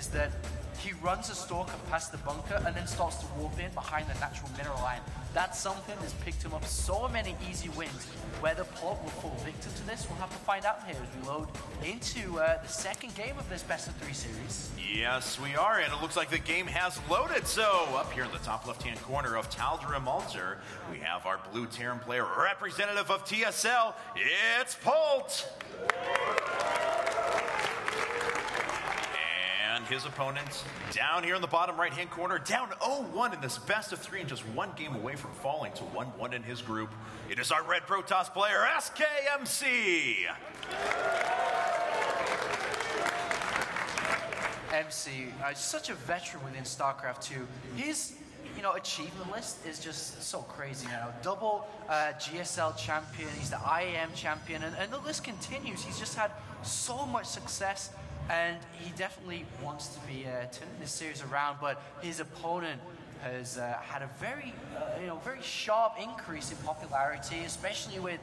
is that he runs a stalker past the bunker and then starts to warp in behind the natural mineral line. That's something that's picked him up so many easy wins. Whether Polt will fall victim to this, we'll have to find out here as we load into the second game of this best-of-3 series. Yes, we are, and it looks like the game has loaded. So, up here in the top left-hand corner of Taldra Malter, we have our blue Terran player, representative of TSL, it's Polt! And his opponent down here in the bottom right-hand corner, down 0-1 in this best-of-3 and just one game away from falling to 1-1 in his group. It is our red Protoss player, SKMC! MC, such a veteran within StarCraft 2. His achievement list is just so crazy now. Double GSL champion, he's the IAM champion, and the list continues. He's just had so much success, and he definitely wants to be turning this series around, but his opponent has had a very, very sharp increase in popularity, especially with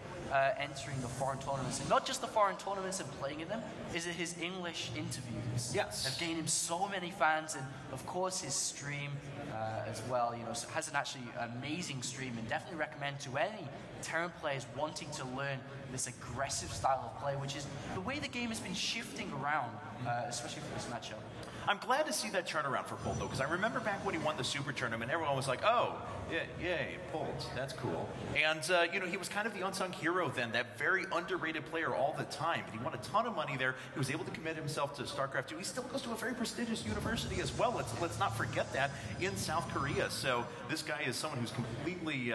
entering the foreign tournaments. And not just the foreign tournaments and playing in them, is it his English interviews. Yes. Have gained him so many fans, and of course his stream as well, has an actually amazing stream, and definitely recommend to any Terran players wanting to learn this aggressive style of play, which is the way the game has been shifting around, especially for this matchup. I'm glad to see that turnaround for Polt, though, because I remember back when he won the Super Tournament, everyone was like, oh, yeah, yay, Polt, that's cool. And, he was kind of the unsung hero then, that very underrated player all the time. But he won a ton of money there. He was able to commit himself to StarCraft 2. He still goes to a very prestigious university as well. Let's not forget that, in South Korea. So this guy is someone who's completely,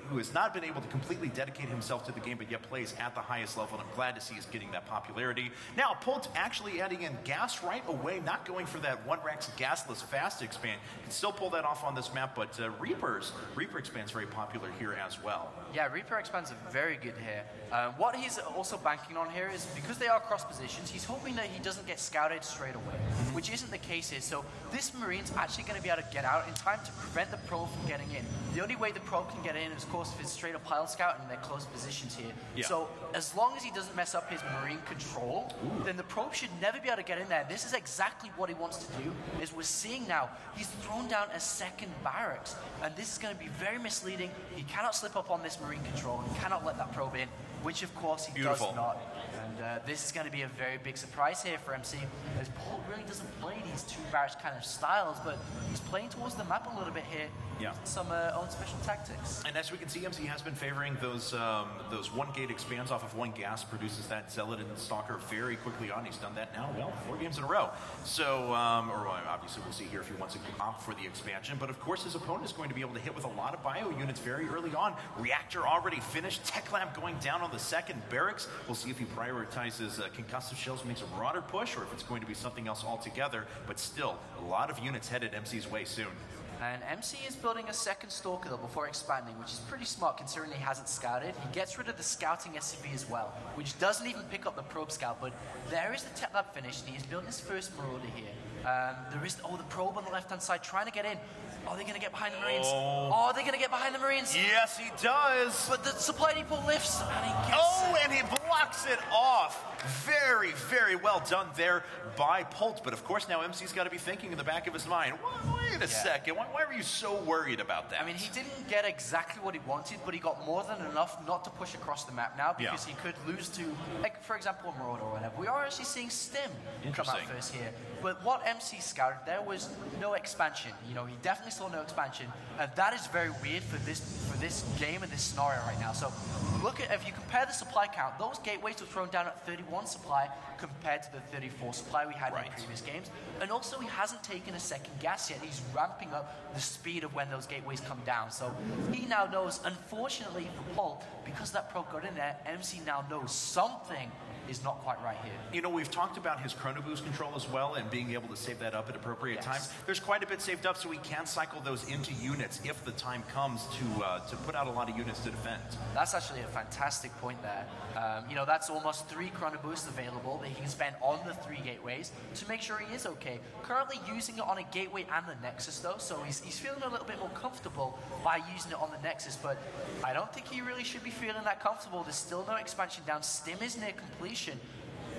who has not been able to completely dedicate himself to the game, but yet plays at the highest level. And I'm glad to see he's getting that popularity. Now, Polt actually adding in gas right away, not going for that 1-Rax gasless fast expand. Can still pull that off on this map, but Reaper expand's very popular here as well. Yeah, Reaper expands are very good here. What he's also banking on here is, because they are cross positions, he's hoping that he doesn't get scouted straight away, which isn't the case here. So this Marine's actually going to be able to get out in time to prevent the probe from getting in. The only way the probe can get in is, of course, if it's straight up pile scout and they're close positions here. Yeah. So as long as he doesn't mess up his Marine control, then the probe should never be able to get in there. This is exactly what he wants to do, is we're seeing now he's thrown down a second barracks, and this is going to be very misleading. He cannot slip up on this Marine control. He cannot let that probe in, which of course he does not. And this is going to be a very big surprise here for MC, as Polt really doesn't play these two barracks kind of styles, but he's playing towards the map a little bit here. Yeah. Some own special tactics. And as we can see, MC has been favoring those one gate expands off of one gas, produces that Zealot and Stalker very quickly on. He's done that now, 4 games in a row. So, obviously we'll see here if he wants to opt for the expansion, but of course his opponent is going to be able to hit with a lot of bio units very early on. Reactor already finished, Tech Lab going down on the second barracks. We'll see if he prioritizes concussive shells, makes a broader push, or if it's going to be something else altogether, but still, a lot of units headed MC's way soon. And MC is building a second Stalker, though, before expanding, which is pretty smart considering he hasn't scouted. He gets rid of the scouting SCV as well, which doesn't even pick up the probe scout, but there is the Tech Lab finished, and he's building his first Marauder here. There is, the probe on the left-hand side trying to get in. Are they going to get behind the Marines? Are they going to get behind the Marines? Yes, he does. But the supply depot lifts, and he gets it. And he blocks it off. Very, very well done there by Polt. But of course, now MC's got to be thinking in the back of his mind, wait a second, why were you so worried about that? I mean, he didn't get exactly what he wanted, but he got more than enough not to push across the map now, because he could lose to, like, for example, a Marauder or whatever. We are actually seeing Stim come out first here. But what MC scouted there was no expansion. He definitely saw no expansion, and that is very weird for this game and this scenario right now. So look at, if you compare the supply count, those gateways were thrown down at 31 supply compared to the 34 supply we had in previous games. And also, he hasn't taken a second gas yet. He's ramping up the speed of when those gateways come down. So he now knows, unfortunately for Polt, because that probe got in there, MC now knows something is not quite right here. We've talked about his chrono boost control as well, and being able to save that up at appropriate times. There's quite a bit saved up, so he can cycle those into units if the time comes to put out a lot of units to defend. That's actually a fantastic point there. That's almost 3 chrono boosts available that he can spend on the 3 gateways to make sure he is okay. Currently using it on a gateway and the Nexus, though, so he's feeling a little bit more comfortable by using it on the Nexus, but I don't think he really should be feeling that comfortable. There's still no expansion down. Stim is near completion.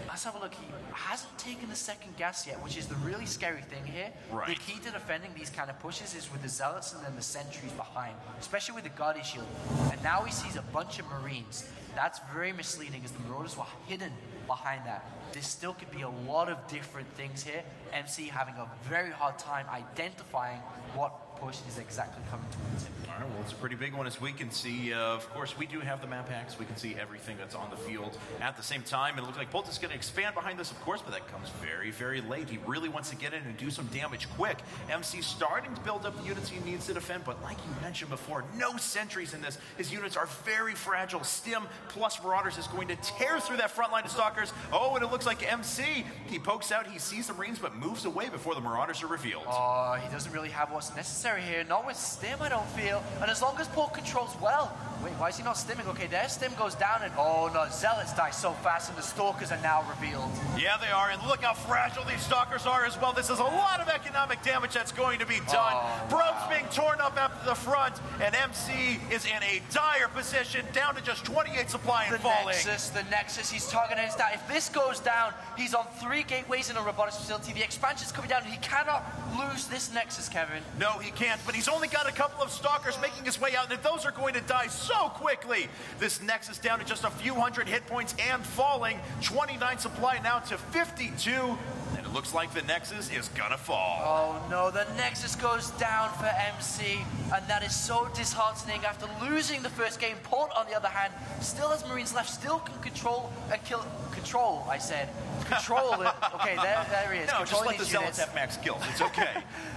Let's have a look. He hasn't taken the second gas yet, which is the really scary thing here. Right. The key to defending these kind of pushes is with the Zealots and then the Sentries behind, especially with the Guardian Shield. And now he sees a bunch of Marines. That's very misleading as the Marauders were hidden behind that. There still could be a lot of different things here. MC having a very hard time identifying what push is exactly coming towards him. All right, well, it's a pretty big one as we can see. Of course, we do have the map hacks. We can see everything that's on the field at the same time. And it looks like Polt is going to expand behind this, of course, but that comes very, very late. He really wants to get in and do some damage quick. MC starting to build up the units he needs to defend, but like you mentioned before, no sentries in this. His units are very fragile. Stim plus Marauders is going to tear through that front line of Stalkers. Oh, and it looks like MC. He pokes out, he sees the Marines, but moves away before the Marauders are revealed. Oh, he doesn't really have what's necessary here. Not with Stim, I don't feel. And as long as Polt controls well. Wait, why is he not stimming? Okay, their Stim goes down, and oh no, Zealots die so fast, and the Stalkers are now revealed. Yeah, they are, and look how fragile these Stalkers are as well. This is a lot of economic damage that's going to be done. Probes being torn up after the front, and MC is in a dire position, down to just 28 supply and falling. The Nexus, he's targeting his down. If this goes down, he's on 3 gateways in a robotics facility. The expansion's coming down, and he cannot lose this Nexus, Kevin. No, he can't, but he's only got a couple of Stalkers making his way out, and if those are going to die so quickly. This Nexus down to just a few hundred hit points and falling. 29 supply now to 52, and it looks like the Nexus is gonna fall. Oh no, the Nexus goes down for MC, and that is so disheartening after losing the first game. Polt, on the other hand, still has Marines left, still can control and kill. Control, I said. Control it. Okay, there he is. No, just let the Zealots have max kills. It's okay.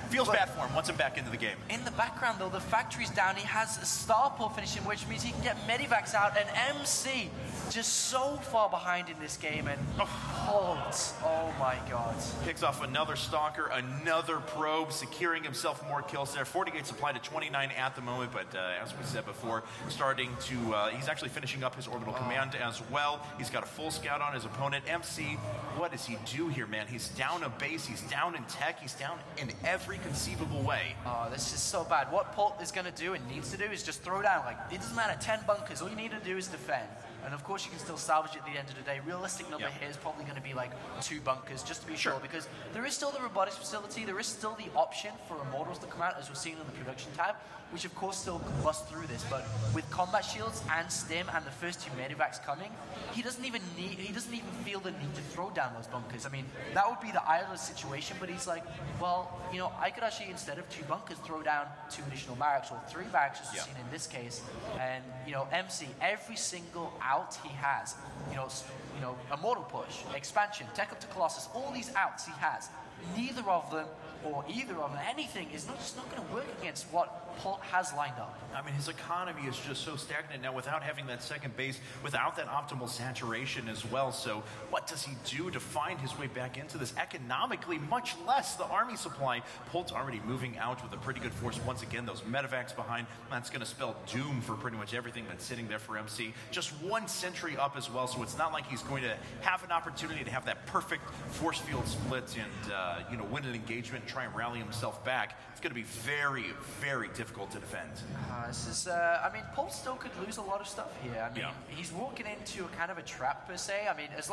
Feels bad for him. Wants him back into the game. In the background, though, the factory's down. He has a starport finishing, which means he can get medivacs out. And MC just so far behind in this game. And Polt, oh my God. Picks off another Stalker, another probe, securing himself more kills there. 48 supply to 29 at the moment, but as we said before, starting to, he's actually finishing up his orbital command as well. He's got a full scout on his opponent. MC, what does he do here, man? He's down a base, he's down in tech, he's down in every conceivable way. Oh, this is so bad. What Polt is going to do and needs to do is just throw down, like, it doesn't matter, 10 bunkers. All you need to do is defend. And of course, you can still salvage at the end of the day. Realistic number here is probably going to be like 2 bunkers, just to be sure, because there is still the robotics facility. There is still the option for Immortals to come out, as we're seeing in the production tab, which of course still can bust through this. But with combat shields and Stim and the first 2 medivacs coming, he doesn't even feel the need to throw down those bunkers. I mean, that would be the ideal situation, but he's like, well, you know, I could actually, instead of 2 bunkers, throw down 2 additional barracks or 3 barracks, as we've seen in this case. And, you know, MC, every single out he has, you know, Immortal push, expansion, tech up to Colossus, all these outs he has, neither of them or either of them, anything is just not going to work against what Polt has lined up. I mean, his economy is just so stagnant now without having that second base, without that optimal saturation as well. So what does he do to find his way back into this? Economically, much less the army supply. Polt's already moving out with a pretty good force. Once again, those medevacs behind, that's going to spell doom for pretty much everything that's sitting there for MC. Just 1 sentry up as well, so it's not like he's going to have an opportunity to have that perfect force field split and, you know, win an engagement and try and rally himself back. It's going to be very, very difficult to defend. This is, I mean, Polt still could lose a lot of stuff here. I mean, he's walking into a kind of a trap per se. I mean, as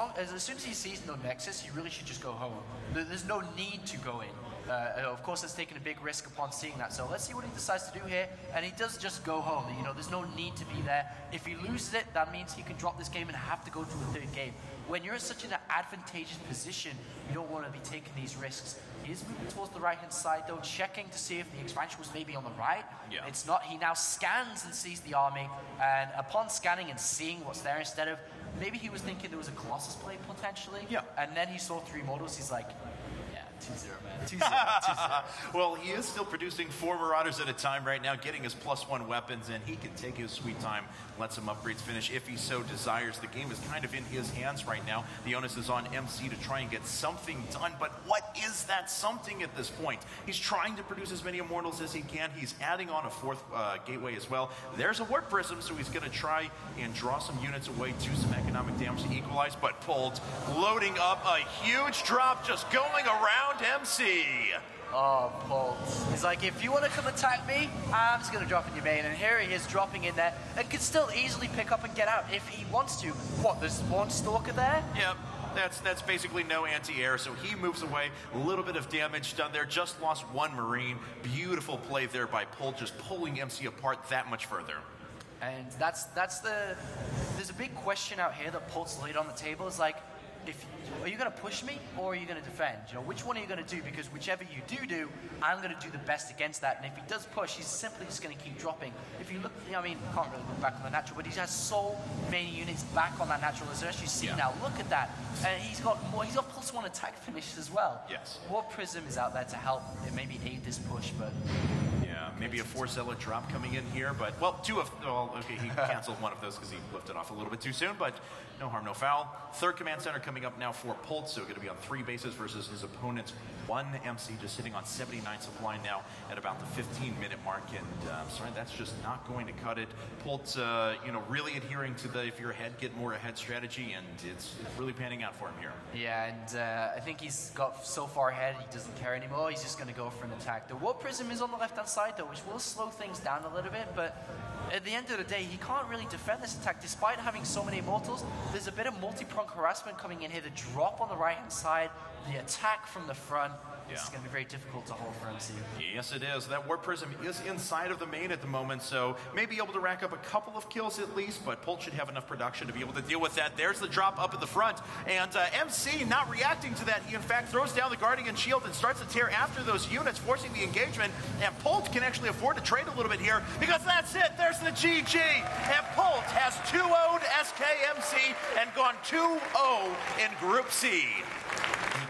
soon as he sees no Nexus, he really should just go home. There's no need to go in. Of course, that's taking a big risk upon seeing that. So let's see what he decides to do here. And he does just go home. You know, there's no need to be there. If he loses it, that means he can drop this game and have to go to a 3rd game. When you're in such an advantageous position, you don't want to be taking these risks. He is moving towards the right-hand side, though, checking to see if the expansion was maybe on the right. It's not. He now scans and sees the army, and upon scanning and seeing what's there, instead of, maybe he was thinking there was a Colossus play potentially, and then he saw 3 models, he's like, 2-0, man. 2-0. 2-0. Well, he is still producing 4 Marauders at a time right now, getting his +1 weapons, and he can take his sweet time, let some upgrades finish if he so desires. The game is kind of in his hands right now. The onus is on MC to try and get something done, but what is that something at this point? He's trying to produce as many Immortals as he can. He's adding on a 4th gateway as well. There's a Warp Prism, so he's going to try and draw some units away, do some economic damage to equalize, but Polt loading up a huge drop, just going around MC. Oh, Polt. He's like, if you want to come attack me, I'm just going to drop in your main. And here he is dropping in there and can still easily pick up and get out if he wants to. What, there's 1 Stalker there? Yep. That's basically no anti-air, so he moves away. A little bit of damage done there. Just lost one Marine. Beautiful play there by Polt, just pulling MC apart that much further. And there's a big question out here that Polt's laid on the table. Is like, are you going to push me or are you going to defend? You know, which one are you going to do? Because whichever you do, I'm going to do the best against that. And if he does push, he's simply just going to keep dropping. If you look, I mean, can't really look back on the natural, but he has so many units back on that natural. As you see now, look at that. And he's got more. He's got +1 attack finishes as well. Yes. War Prism is out there to help and maybe aid this push, but. Yeah, maybe a 4 Zealot drop coming in here, but, well, okay, he canceled one of those because he lifted off a little bit too soon, but no harm, no foul. Third command center coming up now for Polt, so going to be on 3 bases versus his opponent's 1 MC, just sitting on 79 supply now at about the 15-minute mark, and sorry, that's just not going to cut it. Polt, really adhering to the if you're ahead, get more ahead strategy, and it's really panning out for him here. Yeah, and I think he's got so far ahead, he doesn't care anymore. He's just going to go for an attack. The War Prism is on the left-hand side, though, which will slow things down a little bit, but at the end of the day, he can't really defend this attack. Despite having so many immortals, there's a bit of multi-prong harassment coming in here. The drop on the right-hand side, the attack from the front. This is going to be very difficult to hold for MC. Yes, it is. That Warp Prism is inside of the main at the moment, so may be able to rack up a couple of kills at least, but Polt should have enough production to be able to deal with that. There's the drop up at the front, and MC not reacting to that. He, in fact, throws down the Guardian Shield and starts to tear after those units, forcing the engagement, and Polt can actually afford to trade a little bit here, because that's it. There's the GG, and Polt has 2-0'd SKMC and gone 2-0 in Group C.